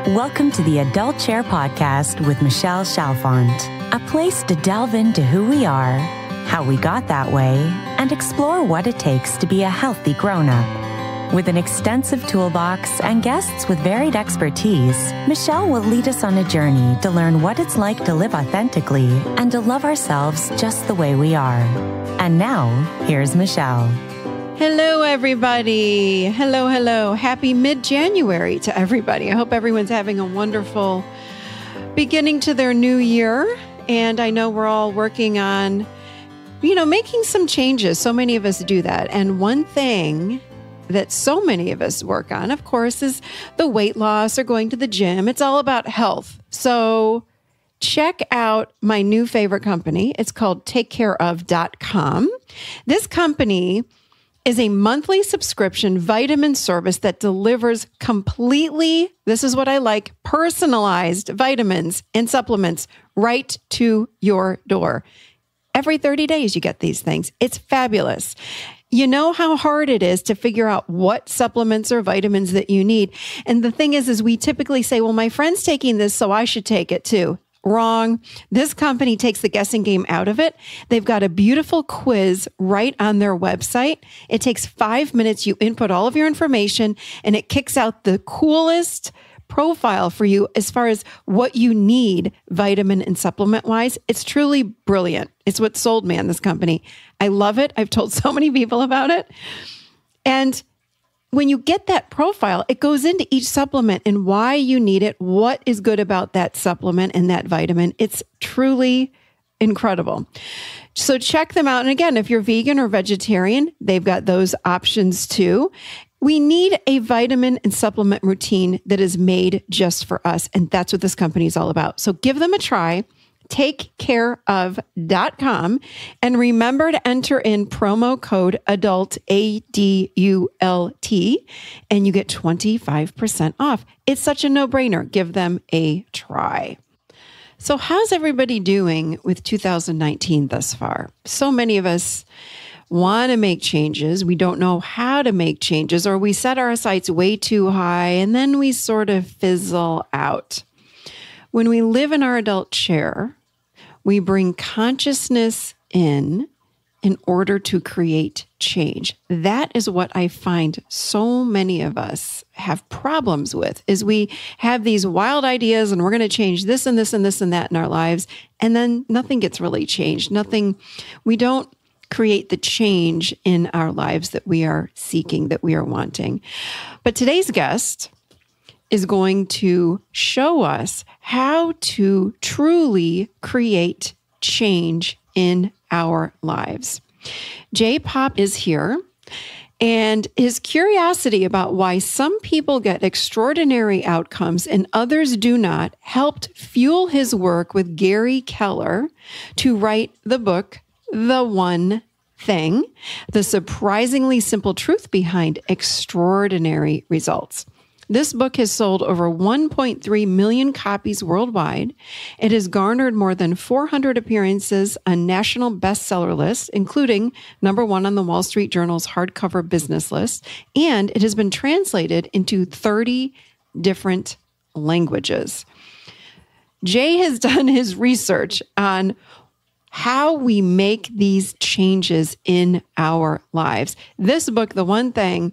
Welcome to the Adult Chair Podcast with Michelle Chalfant, a place to delve into who we are, how we got that way, and explore what it takes to be a healthy grown-up. With an extensive toolbox and guests with varied expertise, Michelle will lead us on a journey to learn what it's like to live authentically and to love ourselves just the way we are. And now, here's Michelle. Hello, everybody. Hello. Happy mid-January to everybody. I hope everyone's having a wonderful beginning to their new year. And I know we're all working on, making some changes. So many of us do that. And one thing that so many of us work on, of course, is the weight loss or going to the gym. It's all about health. So check out my new favorite company. It's called takecareof.com. This company is a monthly subscription vitamin service that delivers completely, this is what I like, personalized vitamins and supplements right to your door. Every 30 days you get these things. It's fabulous. You know how hard it is to figure out what supplements or vitamins that you need. And the thing is we typically say, well, my friend's taking this, so I should take it too. Wrong. This company takes the guessing game out of it. They've got a beautiful quiz right on their website. It takes 5 minutes. You input all of your information and it kicks out the coolest profile for you as far as what you need vitamin and supplement wise. It's truly brilliant. It's what sold me on this company. I love it. I've told so many people about it. And when you get that profile, it goes into each supplement and why you need it, what is good about that supplement and that vitamin. It's truly incredible. So check them out. And again, if you're vegan or vegetarian, they've got those options too. We need a vitamin and supplement routine that is made just for us. And that's what this company is all about. So give them a try. Takecareof.com. And remember to enter in promo code ADULT, ADULT, and you get 25% off. It's such a no-brainer. Give them a try. So how's everybody doing with 2019 thus far? So many of us want to make changes. We don't know how to make changes, or we set our sights way too high, and then we sort of fizzle out. When we live in our adult chair, we bring consciousness in order to create change. That is what I find so many of us have problems with, is we have these wild ideas and we're going to change this and this and this and that in our lives. And then nothing gets really changed. We don't create the change in our lives that we are seeking, that we are wanting. But today's guest is going to show us how to truly create change in our lives. Jay Pop is here, and his curiosity about why some people get extraordinary outcomes and others do not helped fuel his work with Gary Keller to write the book, The One Thing, the surprisingly simple truth behind extraordinary results. This book has sold over 1.3 million copies worldwide. It has garnered more than 400 appearances on national bestseller lists, including #1 on the Wall Street Journal's hardcover business list, and it has been translated into 30 different languages. Jay has done his research on how we make these changes in our lives. This book, The One Thing,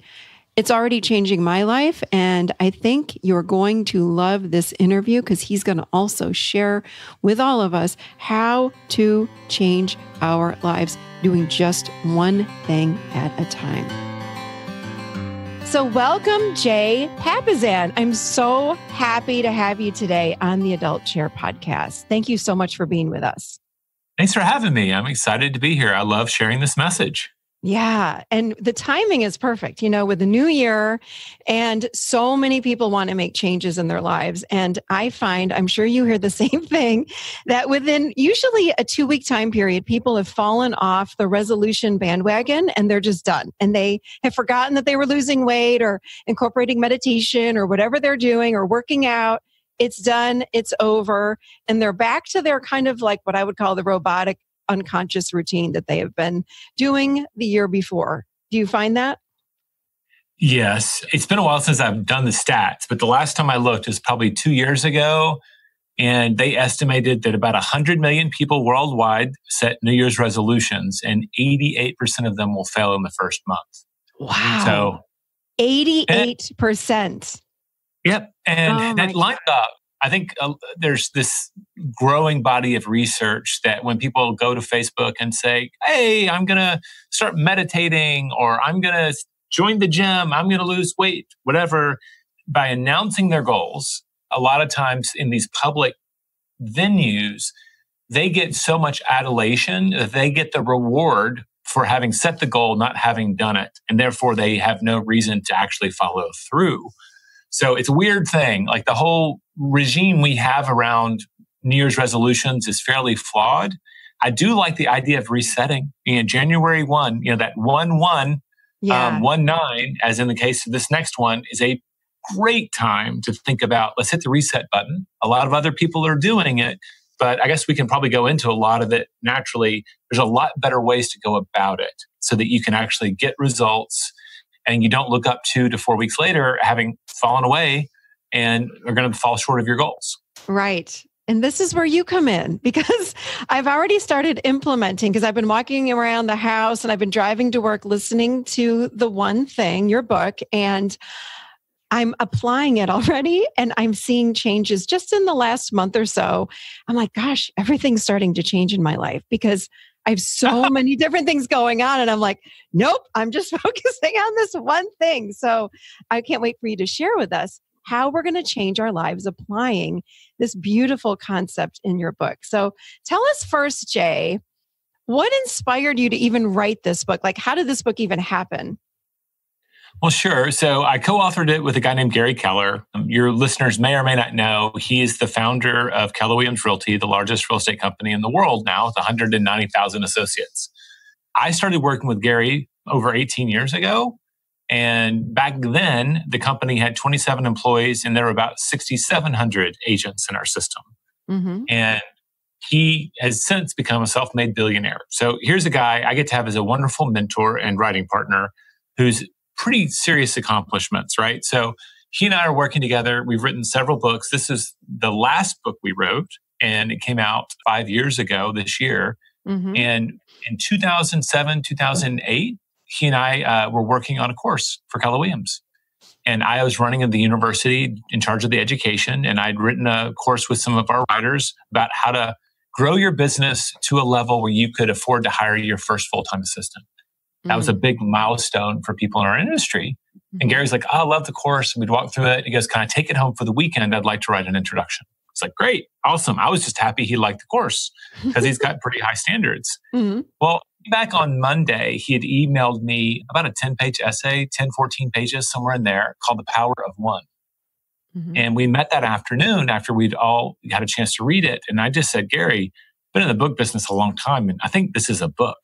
it's already changing my life, and I think you're going to love this interview because he's going to also share with all of us how to change our lives, doing just one thing at a time. So welcome, Jay Papasan. I'm so happy to have you today on the Adult Chair Podcast. Thank you so much for being with us. Thanks for having me. I'm excited to be here. I love sharing this message. Yeah. And the timing is perfect, with the new year, and so many people want to make changes in their lives. And I find, I'm sure you hear the same thing, that within usually a 2-week time period, people have fallen off the resolution bandwagon and they're just done. And they have forgotten that they were losing weight or incorporating meditation or whatever they're doing or working out. It's done. It's over. And they're back to their kind of like what I would call the robotic unconscious routine that they have been doing the year before. Do you find that? Yes. It's been a while since I've done the stats, but the last time I looked is probably 2 years ago. And they estimated that about 100 million people worldwide set New Year's resolutions, and 88% of them will fail in the first month. Wow. So 88%. Yep. And that lined up. I think there's this growing body of research that when people go to Facebook and say, hey, I'm going to start meditating, or I'm going to join the gym, I'm going to lose weight, whatever, by announcing their goals, a lot of times in these public venues, they get so much adulation that they get the reward for having set the goal, not having done it. And therefore, they have no reason to actually follow through. So it's a weird thing. Like the whole regime we have around New Year's resolutions is fairly flawed. I do like the idea of resetting. January 1, that 1-1, 1-9, as in the case of this next one, is a great time to think about, let's hit the reset button. A lot of other people are doing it, but I guess we can probably go into a lot of it naturally. There's a lot better ways to go about it so that you can actually get results and you don't look up 2 to 4 weeks later having fallen away and are going to fall short of your goals. Right. And this is where you come in, because I've already started implementing, because I've been walking around the house and I've been driving to work, listening to The One Thing, your book, and I'm applying it already, and I'm seeing changes just in the last month or so. I'm like, gosh, everything's starting to change in my life because I have so many different things going on. And I'm like, nope, I'm just focusing on this one thing. So I can't wait for you to share with us how we're going to change our lives applying this beautiful concept in your book. So tell us first, Jay, what inspired you to even write this book? Like, how did this book even happen? Well, sure. So I co-authored it with a guy named Gary Keller. Your listeners may or may not know, he is the founder of Keller Williams Realty, the largest real estate company in the world now with 190,000 associates. I started working with Gary over 18 years ago. And back then, the company had 27 employees and there were about 6,700 agents in our system. Mm-hmm. And he has since become a self-made billionaire. So here's a guy I get to have as a wonderful mentor and writing partner who's pretty serious accomplishments, right? So he and I are working together. We've written several books. This is the last book we wrote, and it came out 5 years ago this year. Mm-hmm. And in 2007, 2008, he and I were working on a course for Keller Williams. And I was running at the university in charge of the education. And I'd written a course with some of our writers about how to grow your business to a level where you could afford to hire your first full-time assistant. That was a big milestone for people in our industry. And Gary's like, oh, I love the course. We'd walk through it. He goes, can I take it home for the weekend? I'd like to write an introduction. It's like, great, awesome. I was just happy he liked the course because he's got pretty high standards. Mm-hmm. Well, back on Monday, he had emailed me about a 10-page essay, 10, 14 pages, somewhere in there, called The Power of One. Mm-hmm. And we met that afternoon after we'd all had a chance to read it. And I just said, Gary, I've been in the book business a long time, and I think this is a book.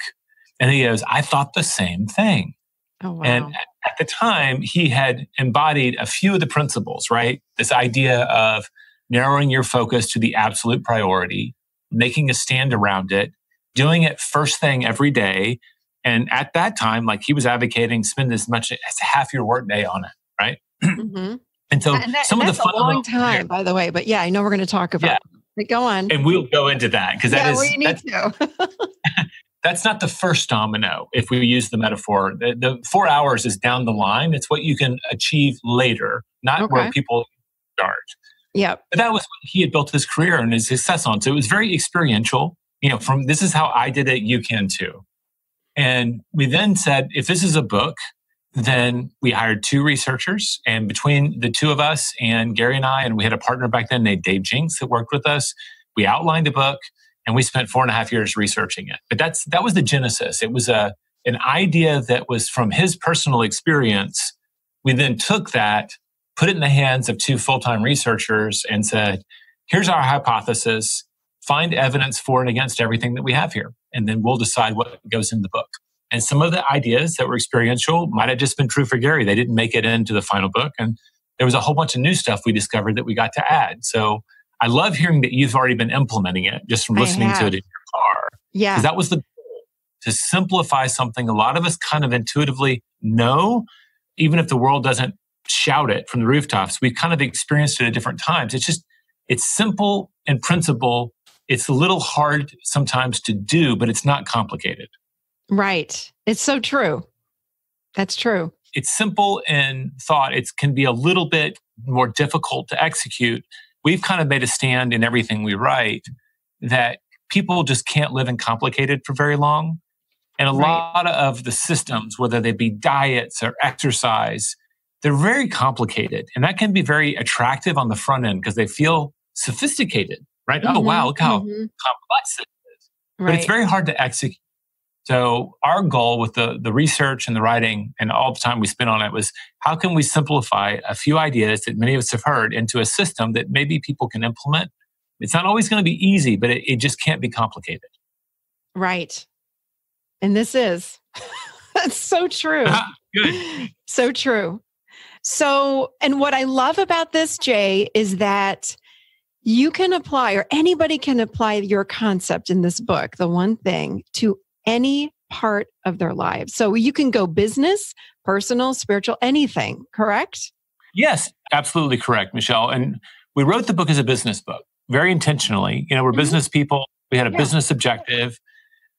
And he goes, I thought the same thing. Oh, wow. And at the time, he had embodied a few of the principles, right? This idea of narrowing your focus to the absolute priority, making a stand around it, doing it first thing every day. And at that time, like he was advocating, spend as much as half your work day on it, right? Mm-hmm. And so some of the fundamental... That's a long time, by the way. But yeah, I know we're going to talk about it. But go on. And we'll go into that because that is... we need to. That's not the first domino, if we use the metaphor. The 4 hours is down the line. It's what you can achieve later, not where people start. Yeah. But that was what he had built his career and his success on. So it was very experiential. From this is how I did it, you can too. And we then said, if this is a book, then we hired 2 researchers. And between the 2 of us and Gary and I, and we had a partner back then named Dave Jinks that worked with us, we outlined a book. And we spent 4.5 years researching it. But that was the genesis. It was an idea that was from his personal experience. We then took that, put it in the hands of 2 full-time researchers and said, here's our hypothesis. Find evidence for and against everything that we have here. And then we'll decide what goes in the book. And some of the ideas that were experiential might have just been true for Gary. They didn't make it into the final book. And there was a whole bunch of new stuff we discovered that we got to add. So I love hearing that you've already been implementing it just from listening to it in your car. Yeah. Because that was the goal, to simplify something a lot of us kind of intuitively know, even if the world doesn't shout it from the rooftops, we've kind of experienced it at different times. It's simple in principle. It's a little hard sometimes to do, but it's not complicated. Right. It's so true. That's true. It's simple in thought. It can be a little bit more difficult to execute. We've kind of made a stand in everything we write that people just can't live in complicated for very long. And a lot of the systems, whether they be diets or exercise, they're very complicated. And that can be very attractive on the front end because they feel sophisticated, right? Oh, wow, look how complex it is. But it's very hard to execute. So our goal with the research and the writing and all the time we spent on it was how can we simplify a few ideas that many of us have heard into a system that maybe people can implement? It's not always going to be easy, but it just can't be complicated. Right. And this is. That's so true. Good. So true. So, and what I love about this, Jay, is that you can apply, or anybody can apply your concept in this book, the one thing, to any part of their lives. So you can go business, personal, spiritual, anything, correct? Yes, absolutely correct, Michelle. And we wrote the book as a business book, very intentionally. We're business people. We had a business objective,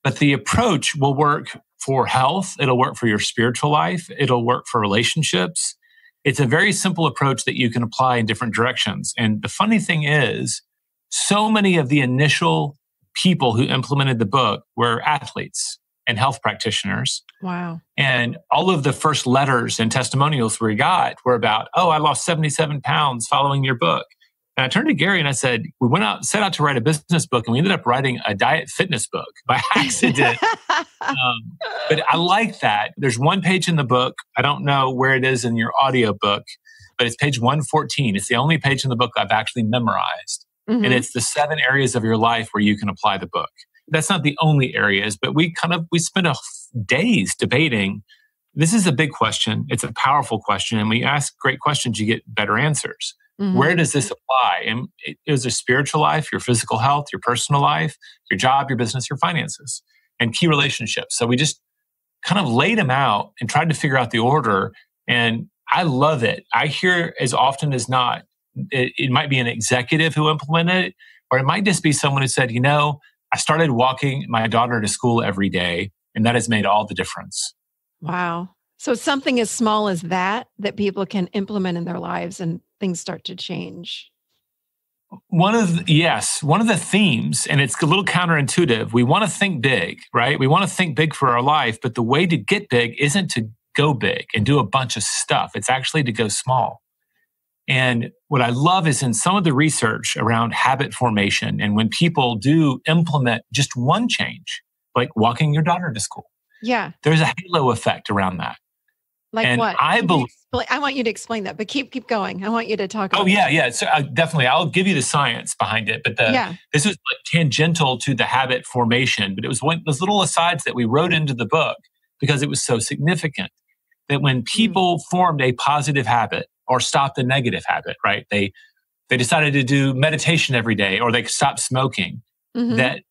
but the approach will work for health. It'll work for your spiritual life. It'll work for relationships. It's a very simple approach that you can apply in different directions. And the funny thing is, so many of the initial people who implemented the book were athletes and health practitioners. Wow. And all of the first letters and testimonials we got were about, oh, I lost 77 pounds following your book. And I turned to Gary and I said, we set out to write a business book and we ended up writing a diet fitness book by accident. But I like that. There's one page in the book. I don't know where it is in your audio book, but it's page 114. It's the only page in the book I've actually memorized. And it's the 7 areas of your life where you can apply the book. That's not the only areas, but we spent days debating. This is a big question. It's a powerful question. And we ask great questions, you get better answers. Where does this apply? And it was your spiritual life, your physical health, your personal life, your job, your business, your finances, and key relationships. So we just kind of laid them out and tried to figure out the order. And I love it. I hear as often as not, it might be an executive who implemented it, or it might just be someone who said, I started walking my daughter to school every day, and that has made all the difference. Wow. So something as small as that people can implement in their lives and things start to change. One of the themes, and it's a little counterintuitive, we want to think big, right? We want to think big for our life, but the way to get big isn't to go big and do a bunch of stuff. It's actually to go small. And what I love is in some of the research around habit formation, and when people do implement just one change, like walking your daughter to school, there's a halo effect around that. Like and what? I believe. I want you to explain that, but keep going. I want you to talk about it. So definitely, I'll give you the science behind it. But this was tangential to the habit formation, but it was those little asides that we wrote into the book because it was so significant that when people formed a positive habit or stopped a negative habit, right? They decided to do meditation every day, or they stopped smoking. That there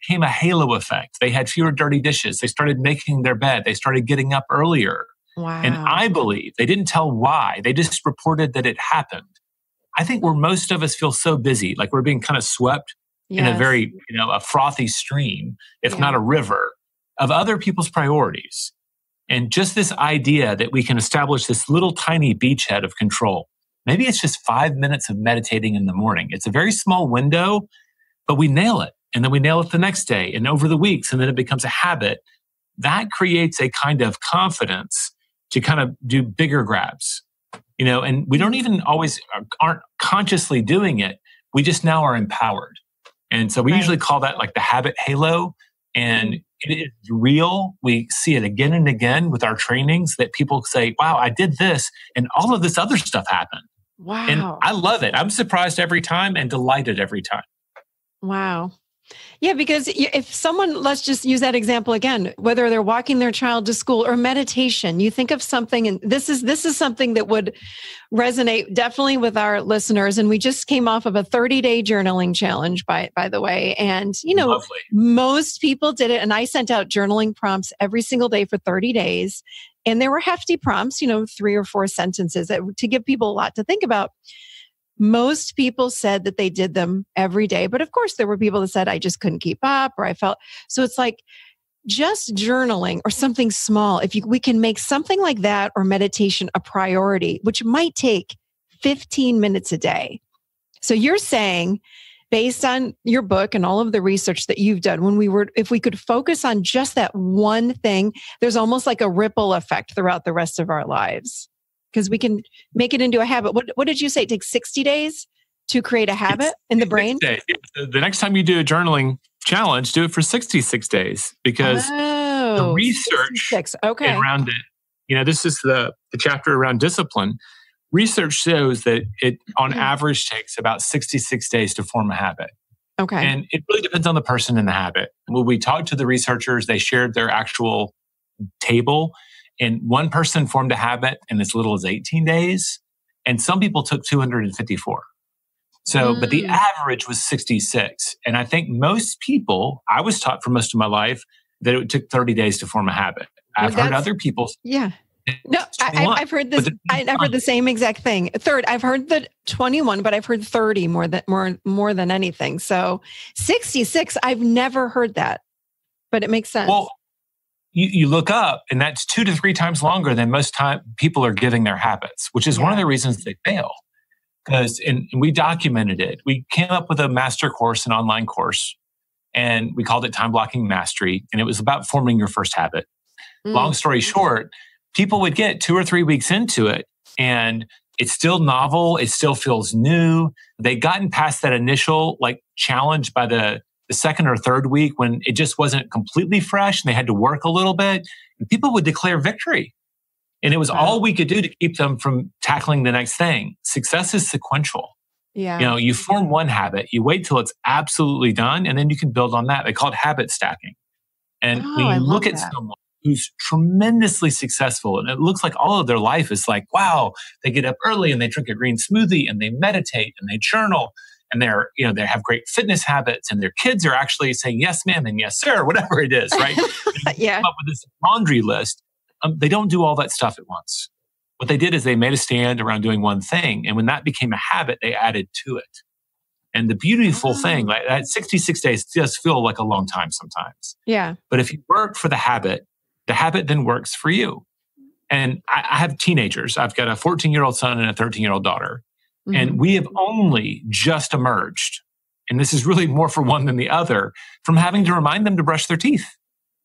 became a halo effect. They had fewer dirty dishes. They started making their bed. They started getting up earlier. Wow. And I believe they didn't tell why. They just reported that it happened. I think where most of us feel so busy, like we're being kind of swept in a very, a frothy stream, if not a river, of other people's priorities. And just this idea that we can establish this little tiny beachhead of control. Maybe it's just 5 minutes of meditating in the morning. It's a very small window, but we nail it. And then we nail it the next day and over the weeks, and then it becomes a habit. That creates a kind of confidence to kind of do bigger grabs, and we don't even always aren't consciously doing it. We just now are empowered. And so we usually call that like the habit halo, and it is real. We see it again and again with our trainings that people say, wow, I did this and all of this other stuff happened. Wow. And I love it. I'm surprised every time and delighted every time. Wow. Yeah, because if someone, let's just use that example again, whether they're walking their child to school or meditation, you think of something, and this is something that would resonate definitely with our listeners. And we just came off of a 30-day journaling challenge, by the way. And, Lovely. most people did it. And I sent out journaling prompts every single day for 30 days. And they were hefty prompts, 3 or 4 sentences to give people a lot to think about. Most people said that they did them every day. But of course, there were people that said, I just couldn't keep up, or I felt, so it's like just journaling or something small. If we can make something like that or meditation a priority, which might take 15 minutes a day. So you're saying, based on your book and all of the research that you've done, if we could focus on just that one thing, there's almost like a ripple effect throughout the rest of our lives. Because we can make it into a habit. What did you say? It takes 60 days to create a habit in the brain? The next time you do a journaling challenge, do it for 66 days. Because the research around it, this is the chapter around discipline. Research shows that it, on average, takes about 66 days to form a habit. Okay. And it really depends on the person and the habit. When we talked to the researchers, they shared their actual table. And one person formed a habit in as little as 18 days. And some people took 254. So, but the average was 66. And I think most people, I was taught for most of my life that it took 30 days to form a habit. I've heard other people. Yeah. No, I've heard this. I've heard the same exact thing. I've heard the 21, but I've heard 30 more than anything. So 66, I've never heard that, but it makes sense. Well, you look up, and that's 2 to 3 times longer than most time people are giving their habits, which is one of the reasons they fail. Because, and we documented it. We came up with a master course, an online course, and we called it Time Blocking Mastery. And it was about forming your first habit. Long story short, people would get 2 or 3 weeks into it, and it's still novel. It still feels new. They'd gotten past that initial challenge by the second or third week when it just wasn't completely fresh and they had to work a little bit. And people would declare victory. And it was all we could do to keep them from tackling the next thing. Success is sequential. Yeah. You form one habit, you wait till it's absolutely done, and then you can build on that. They call it habit stacking. And when you look at someone who's tremendously successful, and it looks like all of their life is like, wow, they get up early and they drink a green smoothie and they meditate and they journal. And they have great fitness habits, and their kids are actually saying, yes, ma'am, and yes, sir, whatever it is, right? Yeah. Come up with this laundry list. They don't do all that stuff at once. What they did is they made a stand around doing one thing. And when that became a habit, they added to it. And the beautiful thing, like that 66 days does feel like a long time sometimes. Yeah. But if you work for the habit then works for you. And I have teenagers. I've got a 14-year-old son and a 13-year-old daughter. And we have only just emerged, and this is really more for one than the other, from having to remind them to brush their teeth.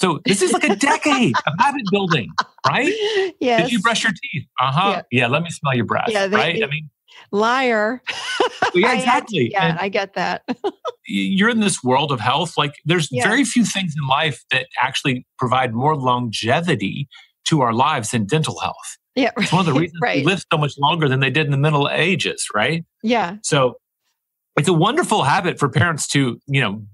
So this is like a decade of habit building, right? Yes. Did you brush your teeth? Yeah, let me smell your breath, right? Liar. Yeah, exactly. I get that. You're in this world of health. There's very few things in life that actually provide more longevity to our lives than dental health. Yeah, it's one of the reasons we live so much longer than they did in the Middle Ages, right? Yeah. So it's a wonderful habit for parents to,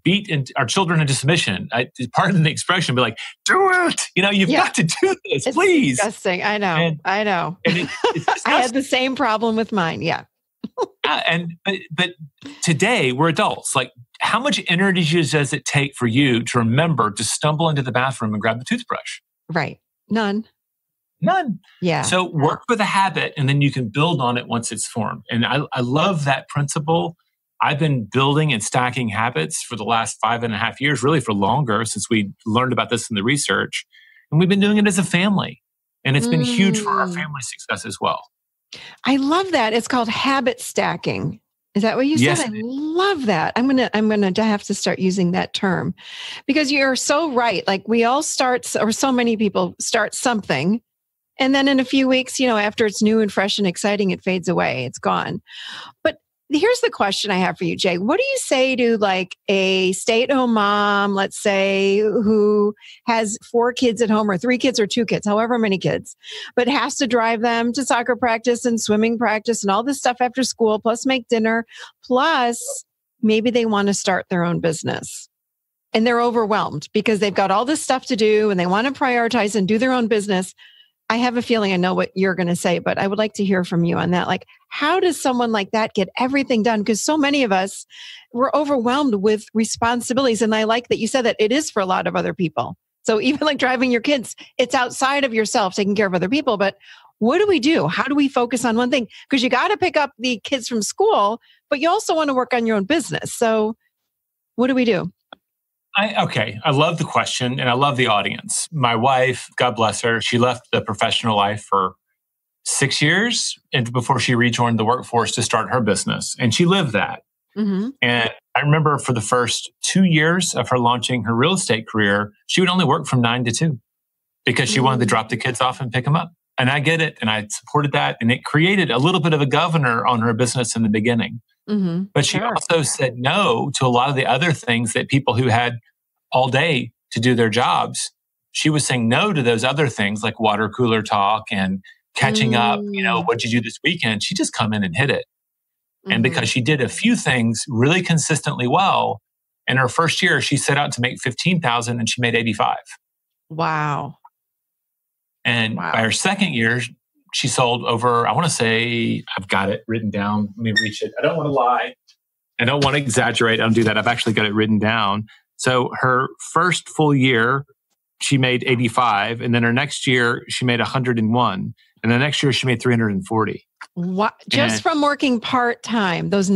beat our children into submission. Pardon the expression, but do it. You've got to do this, please. Disgusting. I know. I know. And it's I had the same problem with mine. Yeah. But today we're adults. How much energy does it take for you to remember to stumble into the bathroom and grab the toothbrush? Right. None. Yeah. So work with a habit, and then you can build on it once it's formed. And I love that principle. I've been building and stacking habits for the last 5.5 years, really for longer, since we learned about this in the research. And we've been doing it as a family. And it's been huge for our family success as well. I love that. It's called habit stacking. Is that what you said? Yes. I love that. I'm gonna have to start using that term, because you're so right. We all start, or so many people start something, and then in a few weeks, after it's new and fresh and exciting, it fades away. It's gone. But here's the question I have for you, Jay. What do you say to a stay-at-home mom, let's say, who has 4 kids at home, or 3 kids, or 2 kids, however many kids, but has to drive them to soccer practice and swimming practice and all this stuff after school, plus make dinner, plus maybe they want to start their own business. and they're overwhelmed because they've got all this stuff to do and they want to prioritize and do their own business. I have a feeling I know what you're going to say, but I would like to hear from you on that. Like, how does someone like that get everything done? Because so many of us, we're overwhelmed with responsibilities. And I like that you said that it is for a lot of other people. So even like driving your kids, it's outside of yourself, taking care of other people. But what do we do? How do we focus on one thing? Because you got to pick up the kids from school, but you also want to work on your own business. So what do we do? I love the question and I love the audience. My wife, God bless her, she left the professional life for 6 years and before she rejoined the workforce to start her business. And she lived that. Mm-hmm. And I remember for the first 2 years of her launching her real estate career, she would only work from 9 to 2 because she wanted to drop the kids off and pick them up. And I get it. And I supported that. And it created a little bit of a governor on her business in the beginning. Mm-hmm. But she also said no to a lot of the other things that people who had all day to do their jobs. She was saying no to those other things like water cooler talk and catching up. What'd you do this weekend? She just come in and hit it. And because she did a few things really consistently well, in her first year, she set out to make 15,000 and she made 85. Wow. And by her second year, she sold over, I want to say, I've got it written down. Let me reach it. I don't want to lie. I don't want to exaggerate. I don't do that. I've actually got it written down. So her first full year, she made 85. And then her next year, she made 101. And the next year, she made 340. What? Just from working part-time, those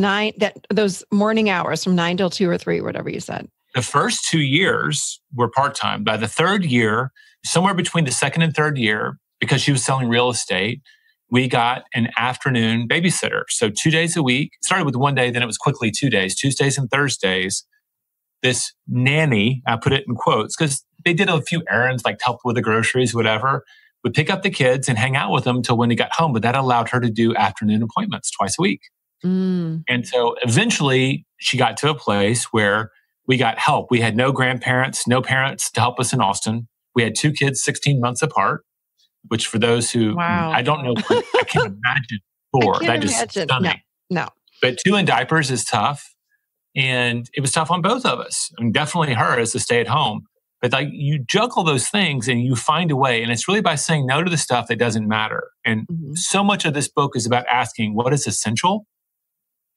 morning hours from 9 till 2 or 3, whatever you said. The first 2 years were part-time. By the third year, somewhere between the second and third year, because she was selling real estate, we got an afternoon babysitter. So 2 days a week. It started with 1 day, then it was quickly 2 days, Tuesdays and Thursdays. This nanny, I put it in quotes, because they did a few errands, like help with the groceries, whatever, would pick up the kids and hang out with them till when he got home. But that allowed her to do afternoon appointments twice a week. And so eventually she got to a place where we got help. We had no grandparents, no parents to help us in Austin. We had 2 kids, 16 months apart, which for those who, I don't know, I can't imagine 4. That is stunning. No. But 2 in diapers is tough. And it was tough on both of us. I mean, definitely her as a stay-at-home. But like you juggle those things and you find a way. And it's really by saying no to the stuff that doesn't matter. And so much of this book is about asking what is essential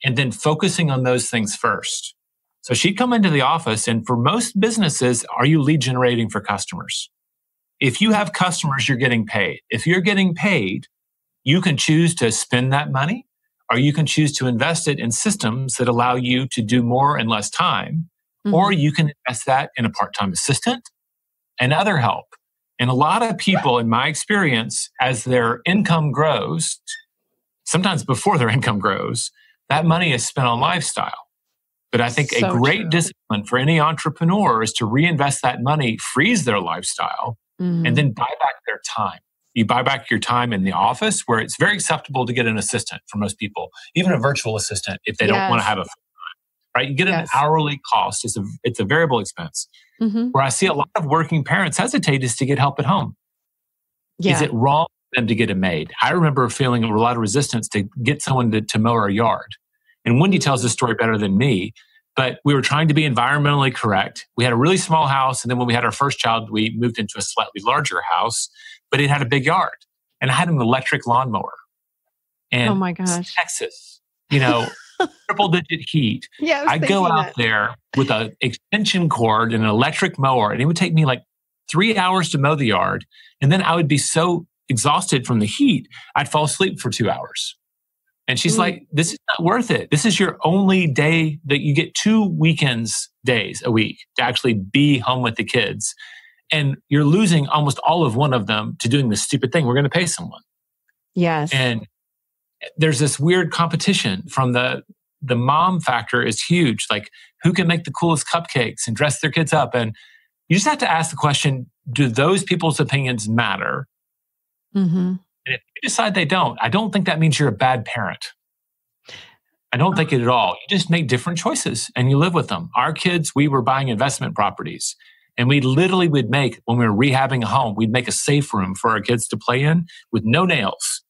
and then focusing on those things first. So she'd come into the office, and for most businesses, are you lead generating for customers? If you have customers, you're getting paid. If you're getting paid, you can choose to spend that money, or you can choose to invest it in systems that allow you to do more in less time, or you can invest that in a part-time assistant and other help. And a lot of people, in my experience, as their income grows, sometimes before their income grows, that money is spent on lifestyle. But I think a great discipline for any entrepreneur is to reinvest that money, freeze their lifestyle, and then buy back their time. You buy back your time in the office where it's very acceptable to get an assistant for most people, even a virtual assistant if they don't want to have a full-time, right? You get an hourly cost. It's a variable expense. Where I see a lot of working parents hesitate is to get help at home. Is it wrong for them to get a maid? I remember feeling a lot of resistance to get someone to mow our yard. And Wendy tells this story better than me, but we were trying to be environmentally correct. We had a really small house. And then when we had our first child, we moved into a slightly larger house, but it had a big yard. And I had an electric lawnmower. And oh my gosh, Texas, triple digit heat. I'd go out there with an extension cord and an electric mower, and it would take me like 3 hours to mow the yard. And then I would be so exhausted from the heat, I'd fall asleep for 2 hours. And she's like, this is not worth it. This is your only day that you get 2 weekends days a week to actually be home with the kids. And you're losing almost all of one of them to doing this stupid thing. We're going to pay someone. Yes. And there's this weird competition from the mom factor is huge. Like who can make the coolest cupcakes and dress their kids up? And you just have to ask the question, do those people's opinions matter? And if you decide they don't, I don't think that means you're a bad parent. I don't think it at all. You just make different choices and you live with them. Our kids, we were buying investment properties, and we literally would make, when we were rehabbing a home, we'd make a safe room for our kids to play in with no nails,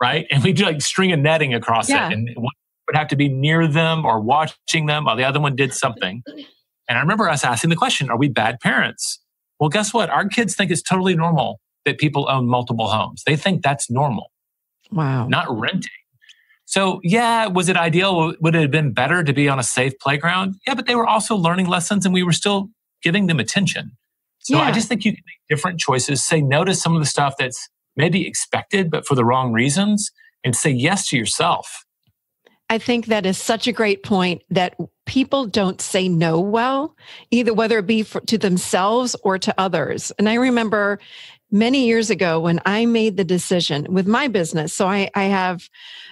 right? And we'd do like string of netting across it. And one would have to be near them or watching them while the other one did something. And I remember us asking the question, are we bad parents? Well, guess what? Our kids think it's totally normal that people own multiple homes. They think that's normal. Wow. Not renting. So yeah, was it ideal? Would it have been better to be on a safe playground? Yeah, but they were also learning lessons and we were still giving them attention. So I just think you can make different choices, say no to some of the stuff that's maybe expected, but for the wrong reasons, and say yes to yourself. I think that is such a great point that people don't say no well, either whether it be to themselves or to others. And I remember many years ago when I made the decision with my business. So I have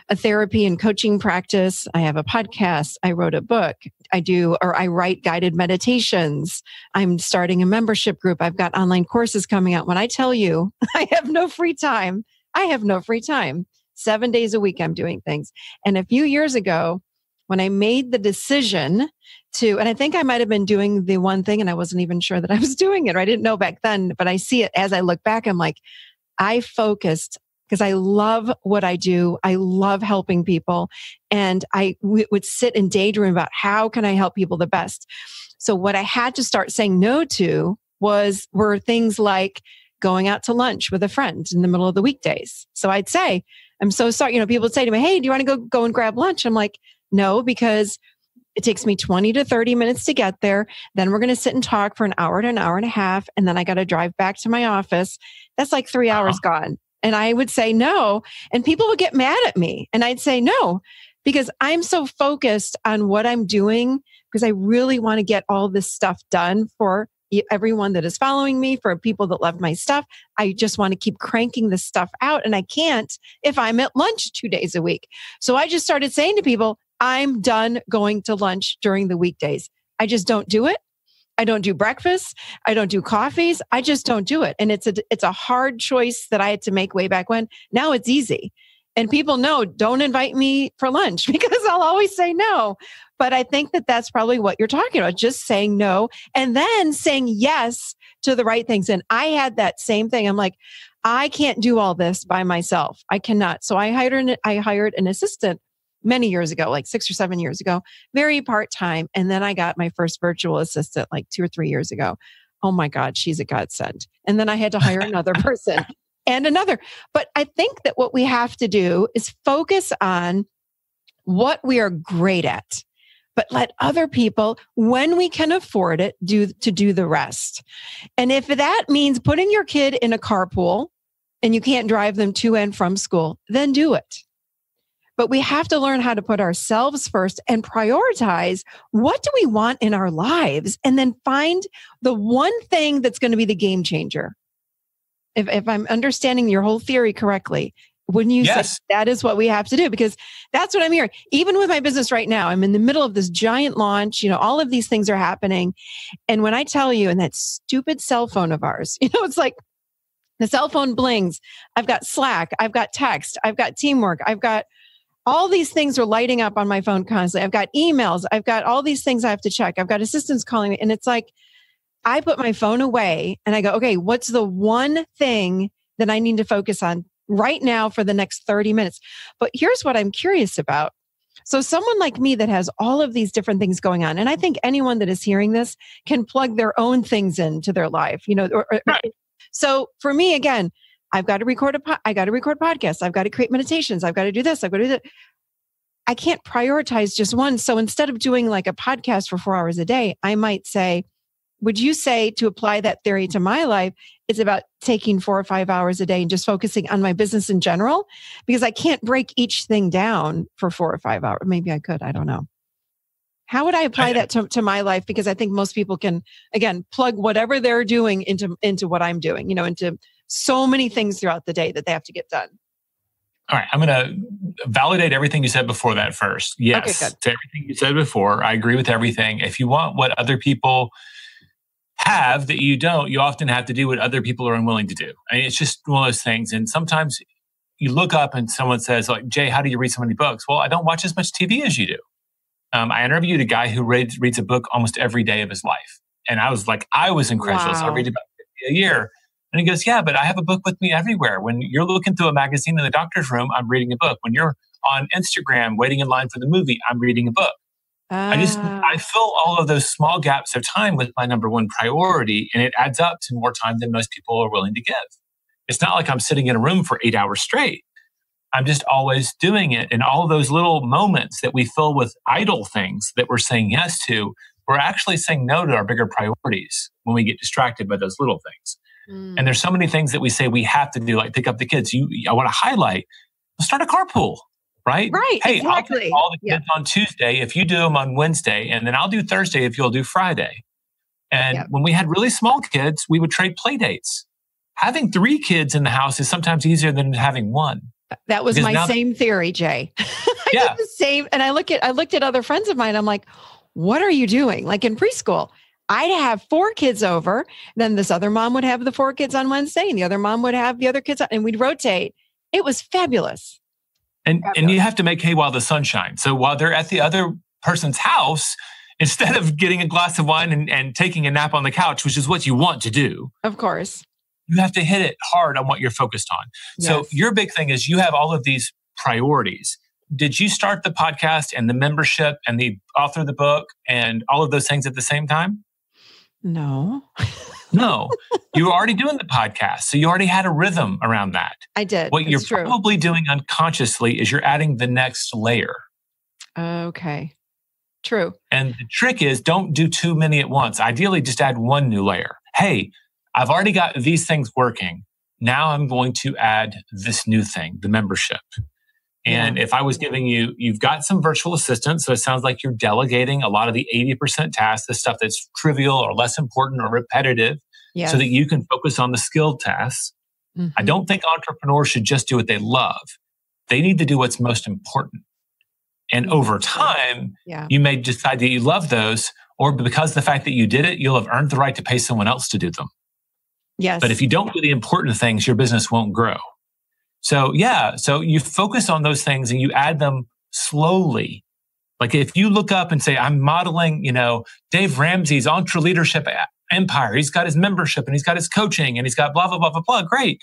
a therapy and coaching practice. I have a podcast. I wrote a book. I write guided meditations. I'm starting a membership group. I've got online courses coming out. When I tell you I have no free time, I have no free time. 7 days a week, I'm doing things. And a few years ago, when I made the decision and I think I might have been doing the one thing and I wasn't even sure that I was doing it, or I didn't know back then, but I see it as I look back. I'm like, I focused because I love what I do. I love helping people. And I would sit and daydream about how can I help people the best? So what I had to start saying no to were things like going out to lunch with a friend in the middle of the weekdays. So I'd say, I'm so sorry. People would say to me, hey, do you want to go and grab lunch? I'm like, no, because it takes me 20 to 30 minutes to get there. Then we're going to sit and talk for an hour to an hour and a half. And then I got to drive back to my office. That's like 3 hours gone. And I would say no. And people would get mad at me. And I'd say no, because I'm so focused on what I'm doing, because I really want to get all this stuff done for everyone that is following me, for people that love my stuff. I just want to keep cranking this stuff out. And I can't if I'm at lunch 2 days a week. So I just started saying to people, I'm done going to lunch during the weekdays. I just don't do it. I don't do breakfast. I don't do coffees. I just don't do it. And it's a hard choice that I had to make way back when. Now it's easy. And people know, don't invite me for lunch because I'll always say no. But I think that that's probably what you're talking about, just saying no and then saying yes to the right things. And I had that same thing. I'm like, I can't do all this by myself. I cannot. So I hired an assistant many years ago, like 6 or 7 years ago, very part-time. And then I got my first virtual assistant like 2 or 3 years ago. Oh my God, she's a godsend. And then I had to hire another person and another. But I think that what we have to do is focus on what we are great at, but let other people, when we can afford it, do the rest. And if that means putting your kid in a carpool and you can't drive them to and from school, then do it. But we have to learn how to put ourselves first and prioritize what do we want in our lives, and then find the one thing that's going to be the game changer. If I'm understanding your whole theory correctly, wouldn't you say that is what we have to do? Because that's what I'm hearing. Even with my business right now, I'm in the middle of this giant launch. All of these things are happening. And when I tell you, and that stupid cell phone of ours, it's like the cell phone blings. I've got Slack. I've got text. I've got teamwork. I've got all these things are lighting up on my phone constantly. I've got emails. I've got all these things I have to check. I've got assistants calling me. And it's like, I put my phone away and I go, okay, what's the one thing that I need to focus on right now for the next 30 minutes? But here's what I'm curious about. So someone like me that has all of these different things going on, and I think anyone that is hearing this can plug their own things into their life, Right. So for me, again, I've got to record podcasts. I've got to create meditations. I've got to do this. I've got to do that. I can't prioritize just one. So instead of doing like a podcast for 4 hours a day, I might say, would you say, to apply that theory to my life, it's about taking 4 or 5 hours a day and just focusing on my business in general? Because I can't break each thing down for 4 or 5 hours. Maybe I could. I don't know. How would I apply that to my life? Because I think most people can, again, plug whatever they're doing into what I'm doing, into so many things throughout the day that they have to get done. All right. I'm going to validate everything you said before that first. Yes. Okay, to everything you said before. I agree with everything. If you want what other people have that you don't, you often have to do what other people are unwilling to do. I mean, it's just one of those things. And sometimes you look up and someone says, like, Jay, how do you read so many books? Well, I don't watch as much TV as you do. I interviewed a guy who reads a book almost every day of his life. And I was incredulous. Wow. I read about 50 a year. And he goes, yeah, but I have a book with me everywhere. When you're looking through a magazine in the doctor's room, I'm reading a book. When you're on Instagram waiting in line for the movie, I'm reading a book. I fill all of those small gaps of time with my number one priority, and it adds up to more time than most people are willing to give. It's not like I'm sitting in a room for 8 hours straight. I'm just always doing it. And all of those little moments that we fill with idle things that we're saying yes to, we're actually saying no to our bigger priorities when we get distracted by those little things. And there's so many things that we say we have to do, like pick up the kids. I want to highlight, start a carpool, right? Right. Hey, exactly. I'll take all the kids on Tuesday if you do them on Wednesday, and then I'll do Thursday if you'll do Friday. And when we had really small kids, we would trade play dates. Having 3 kids in the house is sometimes easier than having 1. That was my same theory, Jay. I did the same. And I looked at other friends of mine. I'm like, what are you doing? Like in preschool, I'd have 4 kids over. Then this other mom would have the 4 kids on Wednesday, and the other mom would have the other kids, and we'd rotate. It was fabulous. And you have to make hay while the sun shines. So while they're at the other person's house, instead of getting a glass of wine and taking a nap on the couch, which is what you want to do. Of course. You have to hit it hard on what you're focused on. Yes. So your big thing is you have all of these priorities. Did you start the podcast and the membership and the author of the book and all of those things at the same time? No. No. You were already doing the podcast. So you already had a rhythm around that. I did. What you're probably doing unconsciously is you're adding the next layer. Okay. True. And the trick is don't do too many at once. Ideally, just add one new layer. Hey, I've already got these things working. Now I'm going to add this new thing, the membership. And if I was giving you've got some virtual assistants, so it sounds like you're delegating a lot of the 80% tasks, the stuff that's trivial or less important or repetitive, so that you can focus on the skilled tasks. Mm-hmm. I don't think entrepreneurs should just do what they love. They need to do what's most important. And over time, you may decide that you love those, or because of the fact that you did it, you'll have earned the right to pay someone else to do them. Yes. But if you don't do the important things, your business won't grow. So so you focus on those things and you add them slowly. Like if you look up and say, I'm modeling, Dave Ramsey's EntreLeadership empire. He's got his membership and he's got his coaching and he's got blah, blah, blah, blah, blah. Great.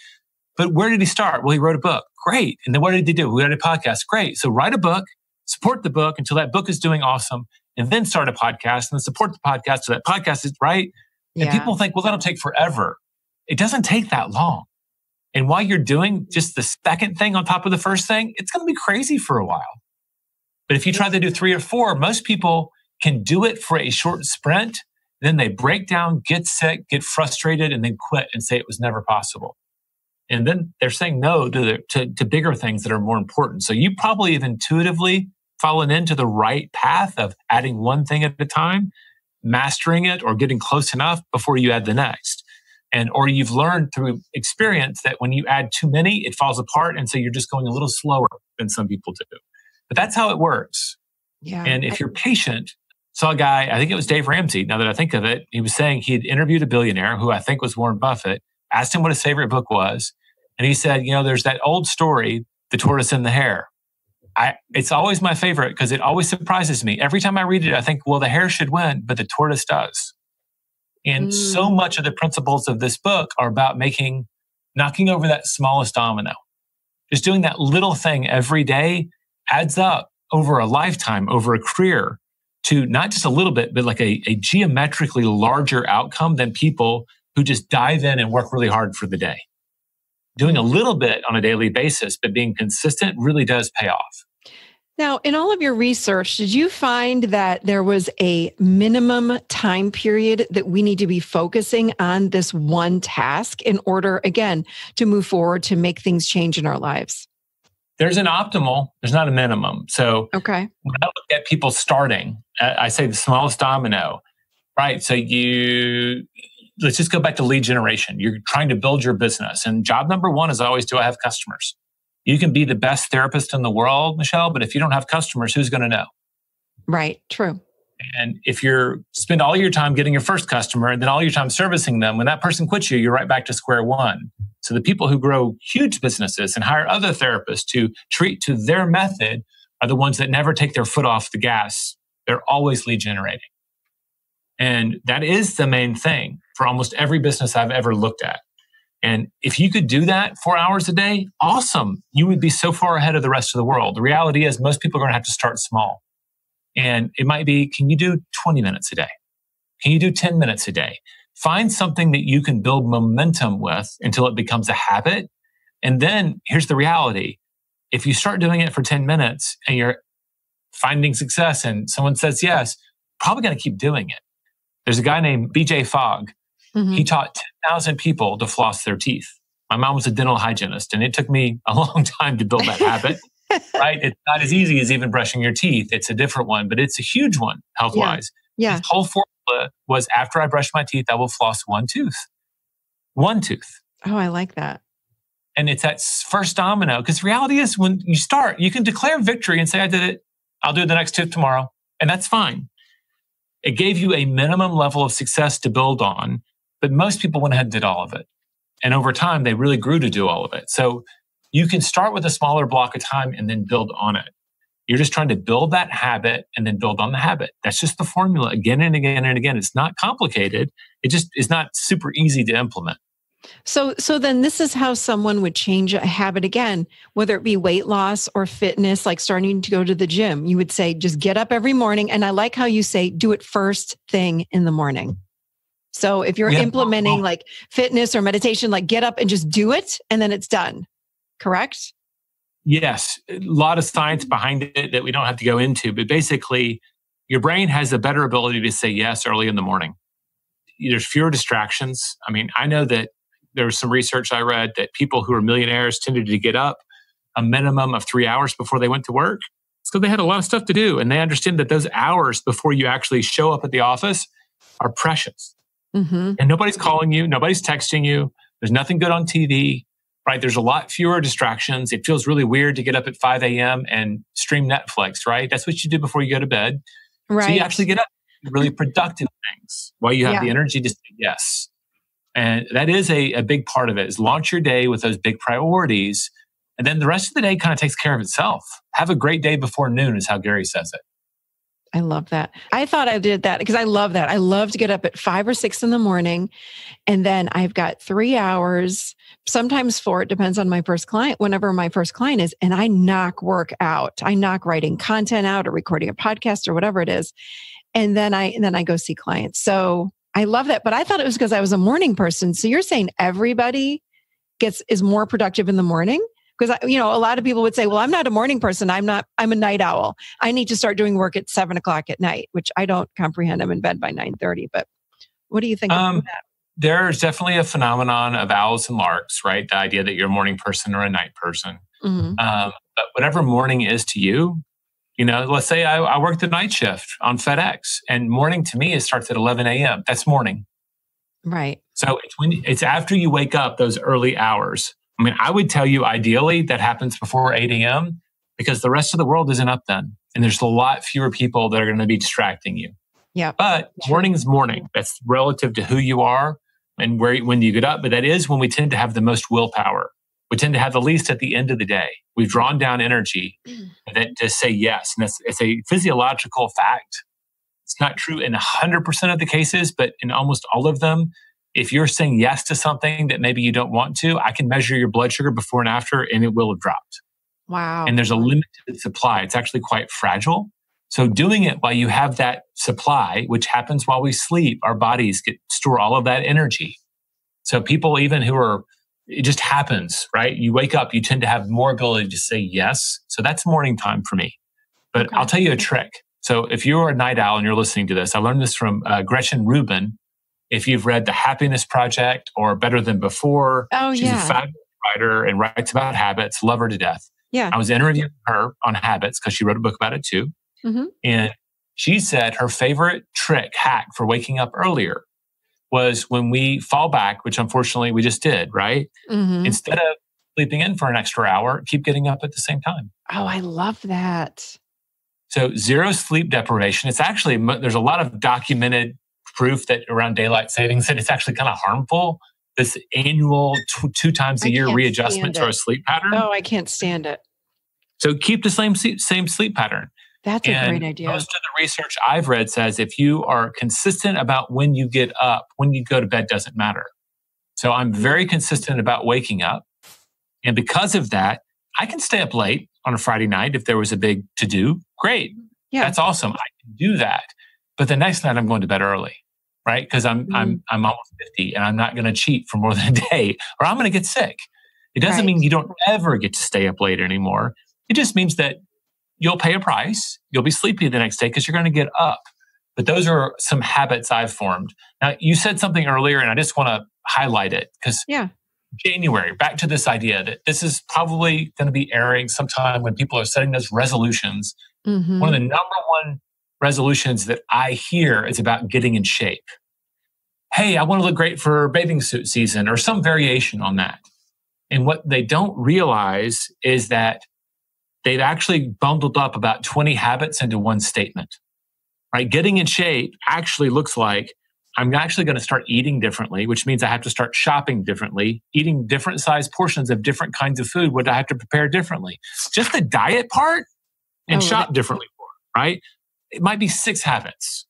But where did he start? Well, he wrote a book. Great. And then what did he do? We had a podcast. Great. So write a book, support the book until that book is doing awesome, and then start a podcast and then support the podcast so that podcast is right. And people think, well, that'll take forever. It doesn't take that long. And while you're doing just the second thing on top of the first thing, it's going to be crazy for a while. But if you try to do 3 or 4, most people can do it for a short sprint. Then they break down, get sick, get frustrated, and then quit and say it was never possible. And then they're saying no to bigger things that are more important. So you probably have intuitively fallen into the right path of adding one thing at a time, mastering it, or getting close enough before you add the next. Or you've learned through experience that when you add too many, it falls apart. And so you're just going a little slower than some people do. But that's how it works. Yeah. And if you're patient, saw a guy, I think it was Dave Ramsey. Now that I think of it, he was saying he had interviewed a billionaire who I think was Warren Buffett, asked him what his favorite book was. And he said, there's that old story, The Tortoise and the Hare. It's always my favorite because it always surprises me. Every time I read it, I think, well, the hare should win, but the tortoise does. And so much of the principles of this book are about knocking over that smallest domino. Just doing that little thing every day adds up over a lifetime, over a career, to not just a little bit, but like a geometrically larger outcome than people who just dive in and work really hard for the day. Doing a little bit on a daily basis, but being consistent really does pay off. Now, in all of your research, did you find that there was a minimum time period that we need to be focusing on this one task in order, again, to move forward, to make things change in our lives? There's an optimal, there's not a minimum. So when I look at people starting, I say the smallest domino, right? So let's just go back to lead generation. You're trying to build your business. And job number 1 is always, do I have customers? You can be the best therapist in the world, Michelle, but if you don't have customers, who's going to know? Right. True. And if you spend all your time getting your first customer and then all your time servicing them, when that person quits you, you're right back to square one. So the people who grow huge businesses and hire other therapists to treat to their method are the ones that never take their foot off the gas. They're always lead generating. And that is the main thing for almost every business I've ever looked at. And if you could do that 4 hours a day, awesome. You would be so far ahead of the rest of the world. The reality is most people are going to have to start small. And it might be, can you do 20 minutes a day? Can you do 10 minutes a day? Find something that you can build momentum with until it becomes a habit. And then here's the reality. If you start doing it for 10 minutes and you're finding success and someone says yes, probably going to keep doing it. There's a guy named BJ Fogg. He taught 10,000 people to floss their teeth. My mom was a dental hygienist, and it took me a long time to build that habit. Right? It's not as easy as even brushing your teeth. It's a different one, but it's a huge one health-wise. Yeah. His whole formula was after I brush my teeth, I will floss one tooth. One tooth. Oh, I like that. And it's that first domino. Because reality is when you start, you can declare victory and say, I did it. I'll do the next tooth tomorrow. And that's fine. It gave you a minimum level of success to build on. But most people went ahead and did all of it. And over time, they really grew to do all of it. So you can start with a smaller block of time and then build on it. You're just trying to build that habit and then build on the habit. That's just the formula again and again and again. It's not complicated. It just is not super easy to implement. So then this is how someone would change a habit again, whether it be weight loss or fitness, like starting to go to the gym. You would say, just get up every morning. And I like how you say, do it first thing in the morning. So if you're implementing like fitness or meditation, like get up and just do it and then it's done. Correct? Yes. A lot of science behind it that we don't have to go into, but basically your brain has a better ability to say yes early in the morning. There's fewer distractions. I mean, I know that there was some research I read that people who are millionaires tended to get up a minimum of 3 hours before they went to work. It's because they had a lot of stuff to do. And they understand that those hours before you actually show up at the office are precious. And nobody's calling you. Nobody's texting you. There's nothing good on TV, right? There's a lot fewer distractions. It feels really weird to get up at 5 a.m. and stream Netflix, right? That's what you do before you go to bed. Right. So you actually get up really productive things while you have the energy to say yes. And that is a big part of it, is launch your day with those big priorities. And then the rest of the day kind of takes care of itself. Have a great day before noon is how Gary says it. I love that. I thought I did that because I love that. I love to get up at 5 or 6 in the morning. And then I've got 3 hours, sometimes 4, it depends on my first client, whenever my first client is, and I knock work out. I knock writing content out or recording a podcast or whatever it is. And then I go see clients. So I love that. But I thought it was because I was a morning person. So you're saying everybody is more productive in the morning? Because, a lot of people would say, well, I'm not a morning person. I'm a night owl. I need to start doing work at 7 o'clock at night, which I don't comprehend. I'm in bed by 9:30. But what do you think about that? There's definitely a phenomenon of owls and larks, right? The idea that you're a morning person or a night person. But whatever morning is to you, let's say I work the night shift on FedEx, and morning to me, it starts at 11 a.m. That's morning. Right. So it's after you wake up, those early hours. I mean, I would tell you ideally that happens before 8 a.m. because the rest of the world isn't up then. And there's a lot fewer people that are going to be distracting you. Yeah. But morning is morning. That's relative to who you are and when you get up. But that is when we tend to have the most willpower. We tend to have the least at the end of the day. We've drawn down energy to say yes. And it's a physiological fact. It's not true in 100% of the cases, but in almost all of them, if you're saying yes to something that maybe you don't want to, I can measure your blood sugar before and after, and it will have dropped. Wow. And there's a limited supply. It's actually quite fragile. So doing it while you have that supply, which happens while we sleep, our bodies store all of that energy. So people even it just happens, right? You wake up, you tend to have more ability to say yes. So that's morning time for me. But I'll tell you a trick. So if you're a night owl and you're listening to this, I learned this from Gretchen Rubin. If you've read The Happiness Project or Better Than Before, she's a fabulous writer and writes about habits, love her to death. Yeah. I was interviewing her on habits because she wrote a book about it too. And she said her favorite hack for waking up earlier was when we fall back, which unfortunately we just did, right? Instead of sleeping in for an extra hour, keep getting up at the same time. Oh, I love that. So zero sleep deprivation. It's actually, there's a lot of documented proof that around daylight savings that it's actually kind of harmful. This annual 2 times a year readjustment to our sleep pattern. Oh, I can't stand it. So keep the same sleep pattern. That's a great idea. Most of the research I've read says if you are consistent about when you get up, when you go to bed doesn't matter. So I'm very consistent about waking up. And because of that, I can stay up late on a Friday night if there was a big to-do. Great. Yeah. That's awesome. I can do that. But the next night I'm going to bed early, right? Because I'm almost 50 and I'm not going to cheat for more than a day or I'm going to get sick. It doesn't mean you don't ever get to stay up late anymore. It just means that you'll pay a price. You'll be sleepy the next day because you're going to get up. But those are some habits I've formed. Now, you said something earlier, and I just want to highlight it because January, back to this idea that this is probably going to be airing sometime when people are setting those resolutions. Mm-hmm. One of the number one resolutions that I hear is about getting in shape. Hey, I want to look great for bathing suit season or some variation on that. And what they don't realize is that they've actually bundled up about 20 habits into one statement, right? Getting in shape actually looks like I'm actually going to start eating differently, which means I have to start shopping differently, eating different size portions of different kinds of food. What do I have to prepare differently? Just the diet part and shop differently for, right? It might be 6 habits.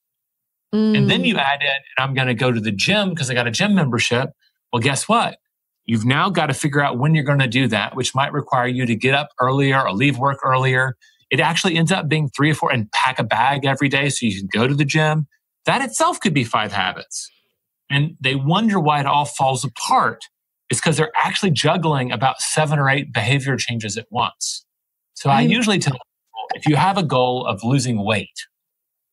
And then you add in, and I'm going to go to the gym because I got a gym membership. Well, guess what? You've now got to figure out when you're going to do that, which might require you to get up earlier or leave work earlier. It actually ends up being 3 or 4 and pack a bag every day so you can go to the gym. That itself could be 5 habits. And they wonder why it all falls apart. It's because they're actually juggling about 7 or 8 behavior changes at once. So I usually tell people, if you have a goal of losing weight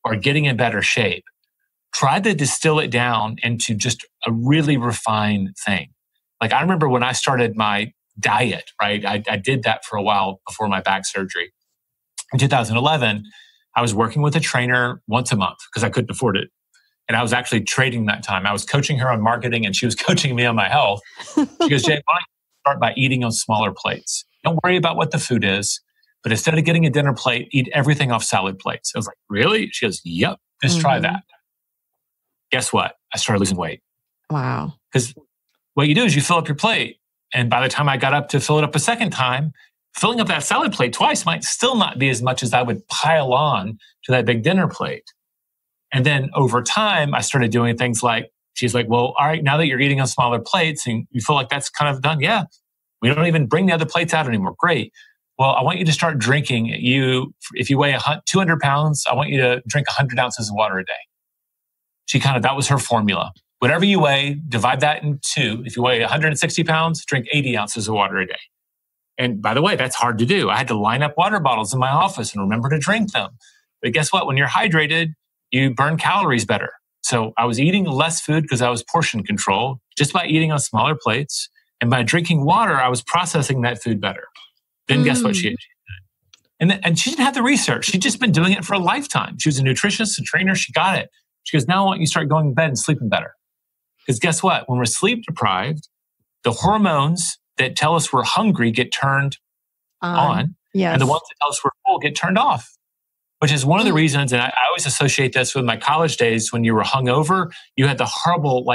or getting in better shape, try to distill it down into just a really refined thing. Like I remember when I started my diet, right? I did that for a while before my back surgery. In 2011, I was working with a trainer once a month because I couldn't afford it. And I was actually trading that time. I was coaching her on marketing and she was coaching me on my health. She goes, Jay, why don't you start by eating on smaller plates? Don't worry about what the food is, but instead of getting a dinner plate, eat everything off salad plates. I was like, really? She goes, yep, just try that. Guess what? I started losing weight. Wow. Because what you do is you fill up your plate. And by the time I got up to fill it up a second time, filling up that salad plate twice might still not be as much as I would pile on to that big dinner plate. And then over time, I started doing things like, she's like, well, all right, now that you're eating on smaller plates and you feel like that's kind of done. Yeah, we don't even bring the other plates out anymore. Great. Well, I want you to start drinking. If you weigh 200 pounds, I want you to drink 100 ounces of water a day. That was her formula. Whatever you weigh, divide that in 2. If you weigh 160 pounds, drink 80 ounces of water a day. And by the way, that's hard to do. I had to line up water bottles in my office and remember to drink them. But guess what? When you're hydrated, you burn calories better. So I was eating less food because I was portion control just by eating on smaller plates. And by drinking water, I was processing that food better. Then guess what she did? And she didn't have the research. She'd just been doing it for a lifetime. She was a nutritionist, a trainer. She got it. She goes, now I want you to start going to bed and sleeping better. Because guess what? When we're sleep deprived, the hormones that tell us we're hungry get turned on. Yes. And the ones that tell us we're full get turned off. Which is one of the reasons, and I always associate this with my college days when you were hungover, you had the horrible,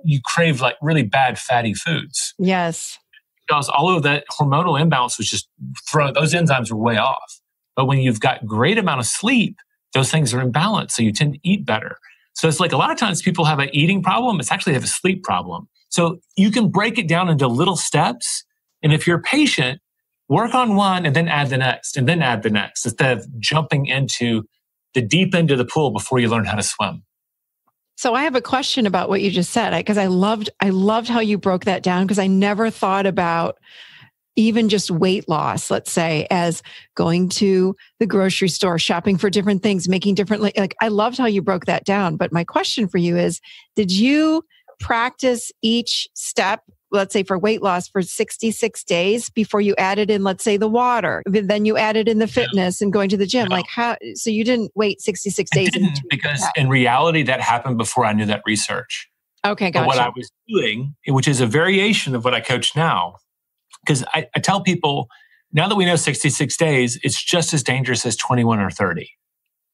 you craved really bad fatty foods. Yes. Because all of that hormonal imbalance was just those enzymes were way off. But when you've got great amount of sleep, those things are in balance. So you tend to eat better. So it's like a lot of times people have an eating problem. It's actually have a sleep problem. So you can break it down into little steps. And if you're patient, work on one and then add the next and then add the next instead of jumping into the deep end of the pool before you learn how to swim. So I have a question about what you just said, because I loved how you broke that down, because I never thought about even just weight loss, let's say, as going to the grocery store, shopping for different things, making different, I loved how you broke that down. But my question for you is, did you practice each step, let's say for weight loss, for 66 days before you added in, let's say, the water, then you added in the fitness and going to the gym? So you didn't wait 66 days? I didn't, because in reality, that happened before I knew that research. Okay, gotcha. But what I was doing, which is a variation of what I coach now, because I tell people, now that we know 66 days, it's just as dangerous as 21 or 30.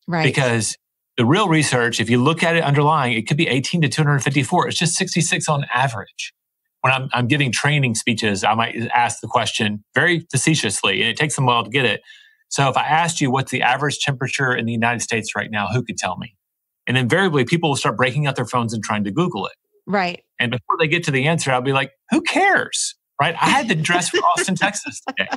Right. Because the real research, if you look at it underlying, it could be 18 to 254. It's just 66 on average. When I'm giving training speeches, I might ask the question very facetiously, and it takes them a while to get it. So if I asked you what's the average temperature in the United States right now, who could tell me? And invariably, people will start breaking out their phones and trying to Google it. Right. And before they get to the answer, I'll be like, who cares? Right? I had to dress for Austin, Texas today.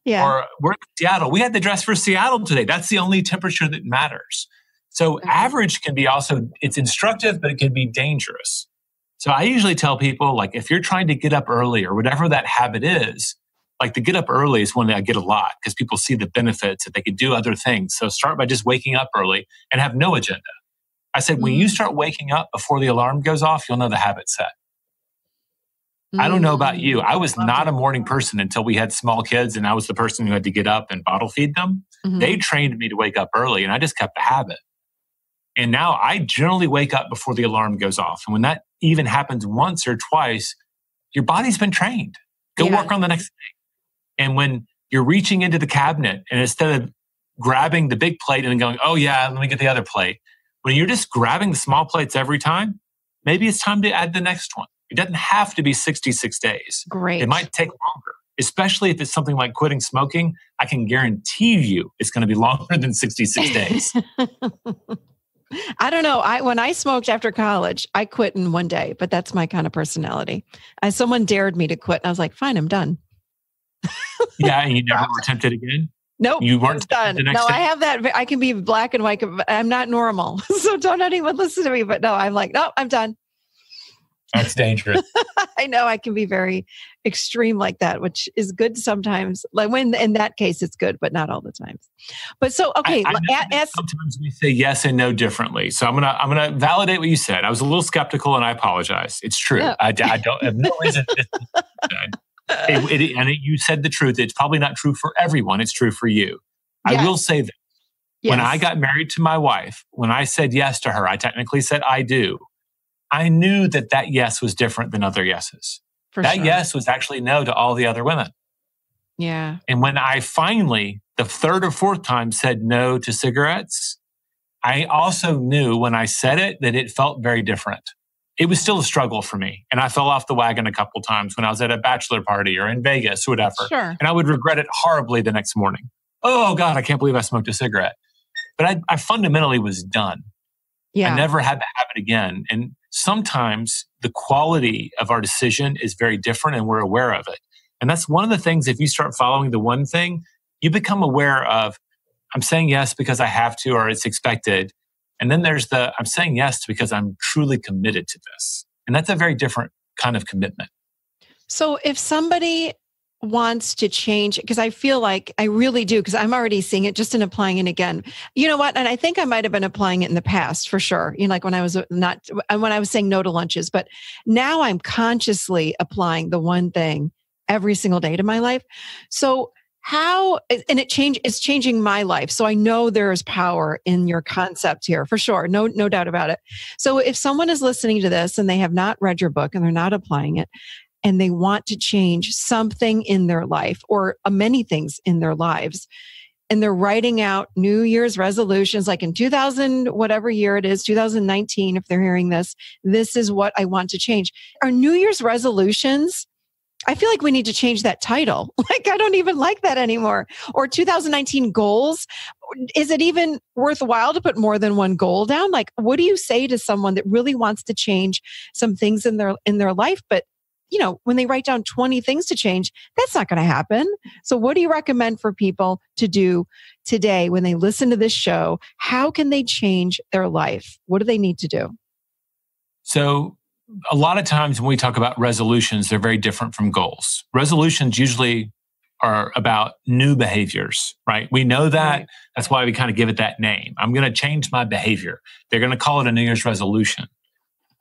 Yeah. Or we're in Seattle. We had to dress for Seattle today. That's the only temperature that matters. So average can be also, it's instructive, but it can be dangerous. So I usually tell people, like, if you're trying to get up early or whatever that habit is, like the get up early is one that I get a lot because people see the benefits that they can do other things. So start by just waking up early and have no agenda. I said, when you start waking up before the alarm goes off, you'll know the habit's set. I don't know about you. I was not a morning person until we had small kids and I was the person who had to get up and bottle feed them. They trained me to wake up early and I just kept the habit. And now I generally wake up before the alarm goes off. And when that even happens once or twice, your body's been trained. Go work on the next thing. And when you're reaching into the cabinet and instead of grabbing the big plate and then going, oh yeah, let me get the other plate. When you're just grabbing the small plates every time, maybe it's time to add the next one. It doesn't have to be 66 days. Great. It might take longer, especially if it's something like quitting smoking. I can guarantee you it's going to be longer than 66 days. I don't know. When I smoked after college, I quit in one day, but that's my kind of personality. Someone dared me to quit. And I was like, fine, I'm done. Yeah. And you never were tempted again? Nope. You weren't done. the next No, day? I have that. I can be black and white. But I'm not normal. So don't anyone listen to me. But no, I'm like, no, I'm done. That's dangerous. I know I can be very extreme like that, which is good sometimes. Like when in that case, it's good, but not all the times. But so, okay. Sometimes we say yes and no differently. So I'm gonna validate what you said. I was a little skeptical and I apologize. It's true. Yeah. I don't have no reason. You said the truth. It's probably not true for everyone. It's true for you. Yes. I will say that when I got married to my wife, when I said yes to her, I technically said I do. I knew that yes was different than other yeses. That yes was actually no to all the other women. Yeah. And when I finally, the third or fourth time, said no to cigarettes, I also knew when I said it that it felt very different. It was still a struggle for me. And I fell off the wagon a couple times when I was at a bachelor party or in Vegas or whatever. Sure. And I would regret it horribly the next morning. Oh God, I can't believe I smoked a cigarette. But I fundamentally was done. Yeah. I never had to have it again. And sometimes the quality of our decision is very different and we're aware of it. And that's one of the things, if you start following the one thing, you become aware of, I'm saying yes because I have to or it's expected. And then there's I'm saying yes because I'm truly committed to this. And that's a very different kind of commitment. So if somebody wants to change, because I feel like I really do, because I'm already seeing it just in applying it again. You know what? And I think I might have been applying it in the past for sure. You know, like when I was saying no to lunches, but now I'm consciously applying the one thing every single day to my life. So it's changing my life. So I know there is power in your concept here for sure. No doubt about it. So if someone is listening to this and they have not read your book and they're not applying it, and they want to change something in their life or many things in their lives, and they're writing out New Year's resolutions, like in 2000, whatever year it is, 2019, if they're hearing this is what I want to change. Our New Year's resolutions, I feel like we need to change that title. Like, I don't even like that anymore. Or 2019 goals. Is it even worthwhile to put more than one goal down? Like, what do you say to someone that really wants to change some things in their life, but you know, when they write down 20 things to change, that's not going to happen. So what do you recommend for people to do today when they listen to this show? How can they change their life? What do they need to do? So a lot of times when we talk about resolutions, they're very different from goals. Resolutions usually are about new behaviors, right? We know that. Right. That's why we kind of give it that name. I'm going to change my behavior. They're going to call it a New Year's resolution.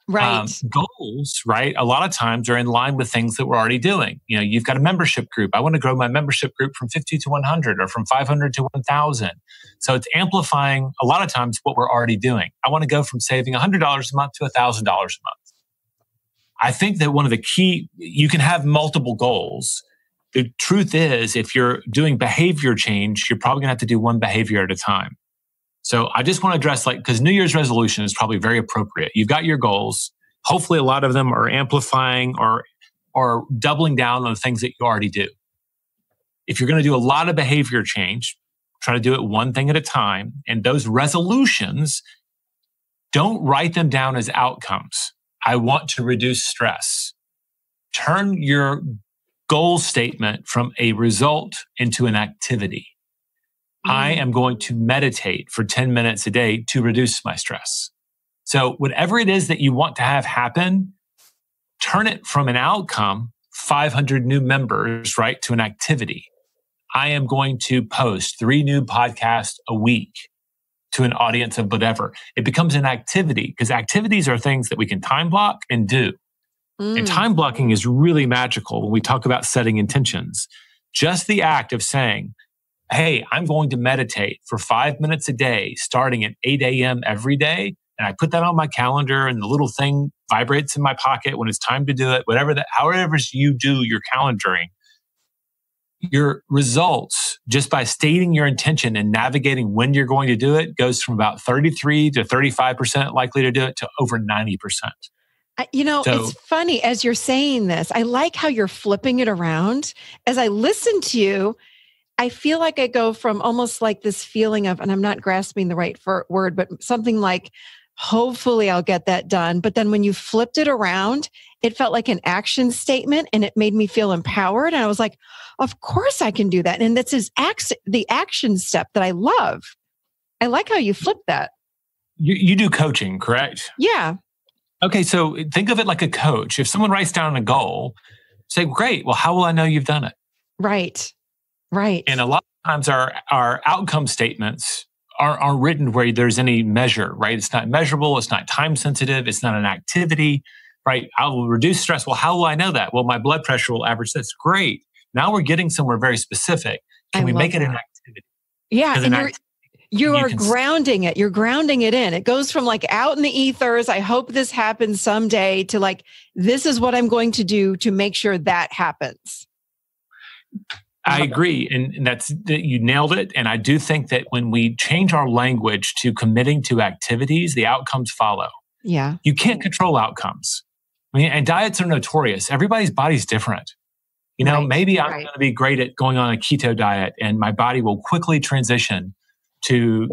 Right. Goals, right? A lot of times are in line with things that we're already doing. You know, you've got a membership group. I want to grow my membership group from 50 to 100 or from 500 to 1,000. So it's amplifying a lot of times what we're already doing. I want to go from saving $100 a month to $1,000 a month. I think that one of the key, you can have multiple goals. The truth is, if you're doing behavior change, you're probably going to have to do one behavior at a time. So I just want to address, because New Year's resolution is probably very appropriate. You've got your goals. Hopefully a lot of them are amplifying or doubling down on the things that you already do. If you're going to do a lot of behavior change, try to do it one thing at a time. And those resolutions, don't write them down as outcomes. I want to reduce stress. Turn your goal statement from a result into an activity. I am going to meditate for 10 minutes a day to reduce my stress. So whatever it is that you want to have happen, turn it from an outcome, 500 new members, right, to an activity. I am going to post 3 new podcasts a week to an audience of whatever. It becomes an activity because activities are things that we can time block and do. And time blocking is really magical when we talk about setting intentions. Just the act of saying, hey, I'm going to meditate for 5 minutes a day, starting at 8 a.m. every day. And I put that on my calendar and the little thing vibrates in my pocket when it's time to do it, however you do your calendaring. Your results, just by stating your intention and navigating when you're going to do it, goes from about 33 to 35% likely to do it to over 90%. It's funny as you're saying this. I like how you're flipping it around. As I listen to you, I feel like I go from almost like this feeling of, and I'm not grasping the right word, but something like, hopefully I'll get that done. But then when you flipped it around, it felt like an action statement and it made me feel empowered. And I was like, of course I can do that. And that's the action step that I love. I like how you flip that. You do coaching, correct? Yeah. Okay. So think of it like a coach. If someone writes down a goal, say, great. Well, how will I know you've done it? Right. And a lot of times our outcome statements aren't written where there's any measure, right? It's not measurable. It's not time sensitive. It's not an activity, right? I will reduce stress. Well, how will I know that? Well, my blood pressure will average this. Great. Now we're getting somewhere very specific. Can we make it an activity? Yeah. And you are grounding it. You're grounding it in. It goes from like out in the ethers, I hope this happens someday, to like, this is what I'm going to do to make sure that happens. I agree. And you nailed it. And I do think that when we change our language to committing to activities, the outcomes follow. Yeah. You can't control outcomes. And diets are notorious. Everybody's body's different. Maybe I'm going to be great at going on a keto diet and my body will quickly transition to,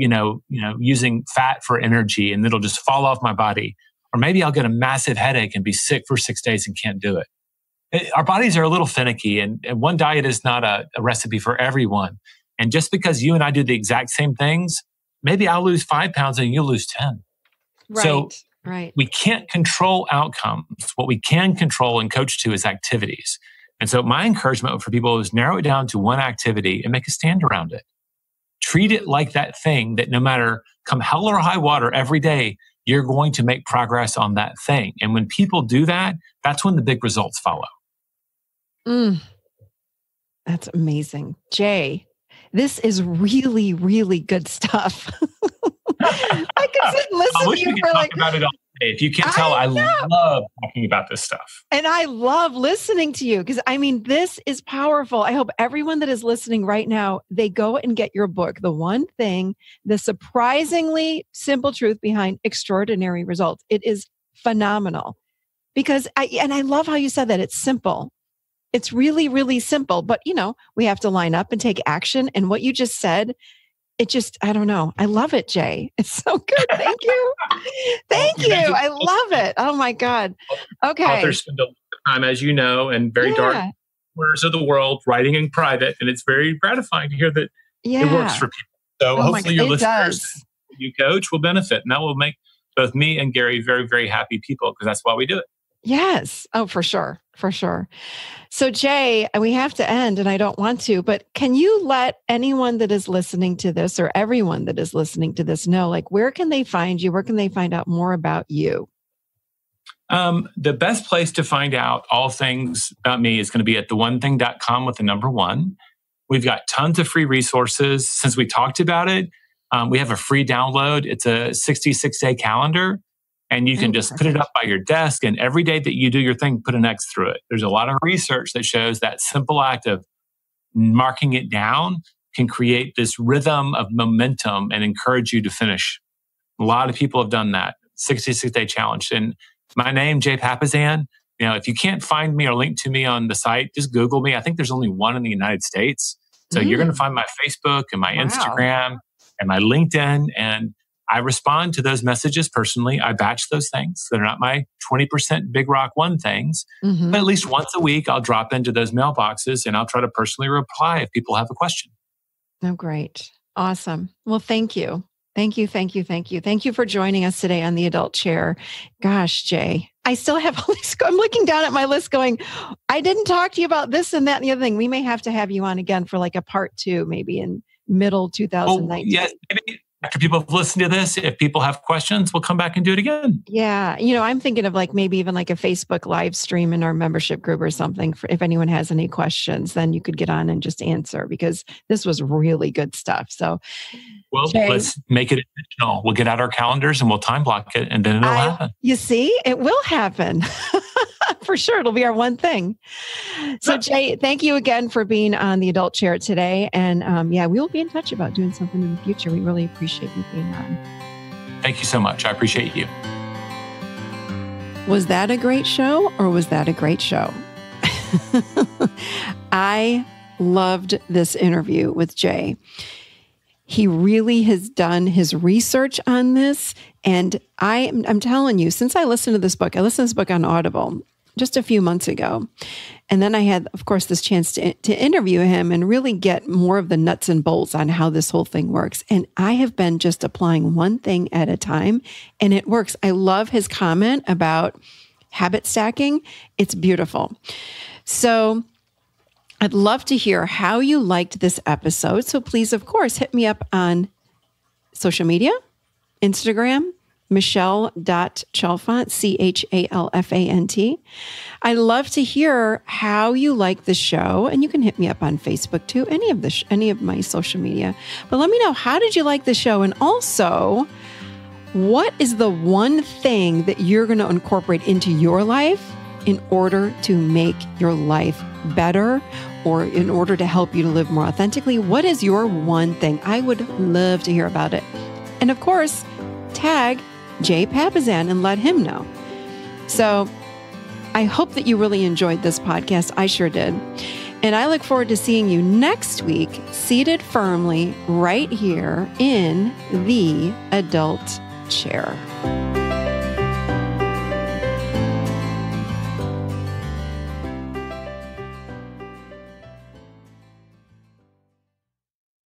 using fat for energy and it'll just fall off my body. Or maybe I'll get a massive headache and be sick for 6 days and can't do it. Our bodies are a little finicky and one diet is not a recipe for everyone. And just because you and I do the exact same things, maybe I'll lose 5 pounds and you'll lose 10. Right. So Right. we can't control outcomes. What we can control and coach to is activities. And so my encouragement for people is narrow it down to one activity and make a stand around it. Treat it like that thing that no matter come hell or high water every day, you're going to make progress on that thing. And when people do that, that's when the big results follow. That's amazing. Jay, this is really, really good stuff. I could sit and listen to you for like... about it all day. If you can't tell, I love talking about this stuff. And I love listening to you because, this is powerful. I hope everyone that is listening right now, they go and get your book, The One Thing, The Surprisingly Simple Truth Behind Extraordinary Results. It is phenomenal because I love how you said that. It's simple. It's really, really simple, but we have to line up and take action. And what you just said, I don't know. I love it, Jay. It's so good. Thank you. Thank you. I love it. Oh my God. Okay. Authors spend a lot of time, as you know, in very dark corners of the world writing in private. And it's very gratifying to hear that it works for people. So hopefully your listeners, you coach, will benefit. And that will make both me and Gary very, very happy people because that's why we do it. Yes. Oh, for sure. For sure. So Jay, we have to end and I don't want to, but can you let anyone that is listening to this or everyone that is listening to this know, like, where can they find you? Where can they find out more about you? The best place to find out all things about me is going to be at theonething.com with the number 1. We've got tons of free resources. Since we talked about it, we have a free download. It's a 66-day calendar. And you can just put it up by your desk. And every day that you do your thing, put an X through it. There's a lot of research that shows that simple act of marking it down can create this rhythm of momentum and encourage you to finish. A lot of people have done that. 66-day challenge. And my name, Jay Papasan. If you can't find me or link to me on the site, just Google me. I think there's only one in the United States. So you're going to find my Facebook and my Instagram and my LinkedIn. And I respond to those messages personally. I batch those things. They're not my 20% Big Rock One things, but at least once a week, I'll drop into those mailboxes and I'll try to personally reply if people have a question. Oh, great. Awesome. Well, thank you. Thank you. Thank you. Thank you. Thank you for joining us today on the Adult Chair. Gosh, Jay, I still have all these. I'm looking down at my list going, I didn't talk to you about this and that and the other thing. We may have to have you on again for like a part 2, maybe in middle 2019. Yes, maybe after people have listened to this, if people have questions, we'll come back and do it again. Yeah. I'm thinking of like maybe even like a Facebook live stream in our membership group or something. For if anyone has any questions, then you could get on and just answer, because this was really good stuff. So, well, Jay, let's make it intentional. We'll get out our calendars and we'll time block it, and then it'll happen. You see, it will happen. For sure. It'll be our one thing. So Jay, thank you again for being on the Adult Chair today. And we'll be in touch about doing something in the future. We really appreciate you being on. Thank you so much. I appreciate you. Was that a great show, or was that a great show? I loved this interview with Jay. He really has done his research on this. And I'm telling you, since I listened to this book on Audible just a few months ago. And then I had, of course, this chance to interview him and really get more of the nuts and bolts on how this whole thing works. And I have been just applying one thing at a time, and it works. I love his comment about habit stacking. It's beautiful. So I'd love to hear how you liked this episode. So please, of course, hit me up on social media, Instagram, Michelle.Chalfant, Chalfant. I'd love to hear how you like the show, and you can hit me up on Facebook too, any of my social media. But let me know, how did you like the show? And also, what is the one thing that you're going to incorporate into your life in order to make your life better, or in order to help you to live more authentically? What is your one thing? I would love to hear about it. And of course, tag Jay Papasan and let him know. So I hope that you really enjoyed this podcast. I sure did. And I look forward to seeing you next week, seated firmly right here in the Adult Chair.